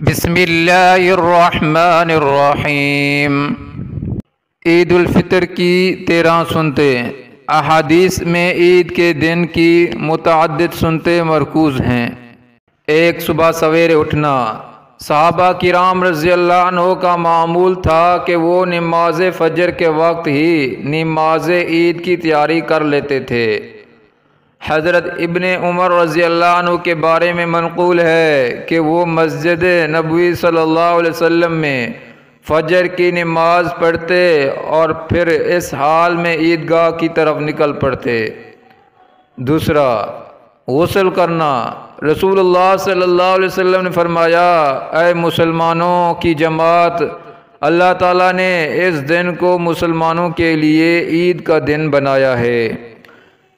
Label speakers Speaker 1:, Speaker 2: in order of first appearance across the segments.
Speaker 1: بسم اللہ الرحمن الرحیم۔ عید الفطر کی 13 سنتیں۔ احادیث میں عید کے دن کی متعدد سنتیں مرکوز ہیں۔ ایک، صبح سویرے اٹھنا۔ صحابہ کرام رضی اللہ عنہ کا معمول تھا کہ وہ نماز فجر کے وقت ہی نماز عید کی تیاری کر لیتے تھے۔ حضرت ابن عمر رضی اللہ عنہ کے بارے میں منقول ہے کہ وہ مسجد نبوی صلی اللہ علیہ وسلم میں فجر کی نماز پڑھتے اور پھر اس حال میں عیدگاہ کی طرف نکل پڑتے۔ دوسرا، غسل کرنا۔ رسول اللہ صلی اللہ علیہ وسلم نے فرمایا، اے مسلمانوں کی جماعت، اللہ تعالیٰ نے اس دن کو مسلمانوں کے لیے عید کا دن بنایا ہے،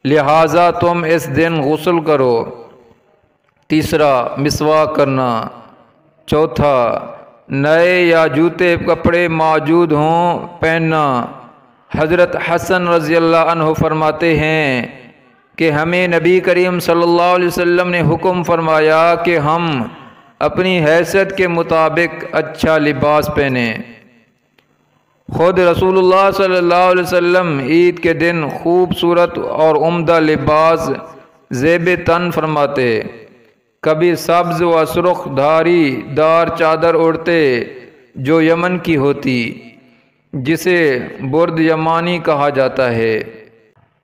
Speaker 1: لہٰذا تم اس دن غسل کرو۔ تیسرا، مسواک کرنا۔ چوتھا، نئے یا جوتے کپڑے موجود ہوں پہننا۔ حضرت حسن رضی اللہ عنہ فرماتے ہیں کہ ہمیں نبی کریم صلی اللہ علیہ وسلم نے حکم فرمایا کہ ہم اپنی حیثیت کے مطابق اچھا لباس پہنیں۔ خود رسول اللہ صلی اللہ علیہ وسلم عید کے دن خوبصورت اور عمدہ لباس زیب تن فرماتے۔ کبھی سبز و سرخ دھاری دار چادر اوڑھتے جو یمن کی ہوتی، جسے برد یمانی کہا جاتا ہے۔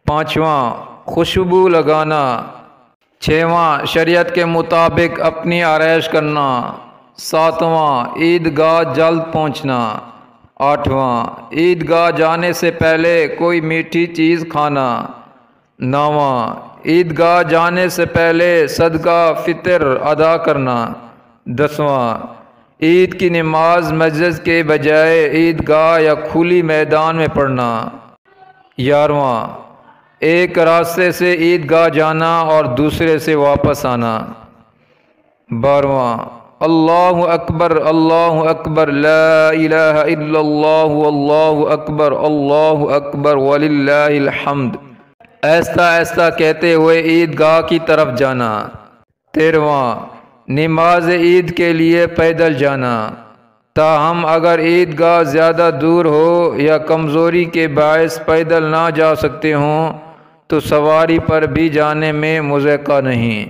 Speaker 1: پانچواں، خوشبو لگانا۔ چھواں، شریعت کے مطابق اپنی آرائش کرنا۔ ساتواں، عیدگاہ جلد پہنچنا۔ آٹھواں، عیدگاہ جانے سے پہلے کوئی میٹھی چیز کھانا۔ نواں، عیدگاہ جانے سے پہلے صدقہ فطر ادا کرنا۔ دسواں، عید کی نماز مسجد کے بجائے عیدگاہ یا کھلی میدان میں پڑھنا۔ گیارہواں، ایک راستے سے عیدگاہ جانا اور دوسرے سے واپس آنا۔ بارہواں، اللہ اکبر لا الہ الا اللہ اللہ اکبر وللہ الحمد، ایسا ایسا کہتے ہوئے عیدگاہ کی طرف جانا۔ 13واں، نماز عید کے لیے پیدل جانا۔ تاہم اگر عیدگاہ زیادہ دور ہو یا کمزوری کے باعث پیدل نہ جا سکتے ہوں تو سواری پر بھی جانے میں مضحکہ نہیں۔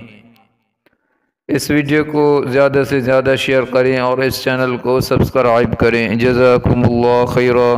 Speaker 1: اس ویڈیو کو زیادہ سے زیادہ شیئر کریں اور اس چینل کو سبسکرائب کریں۔ جزاکم اللہ خیرا۔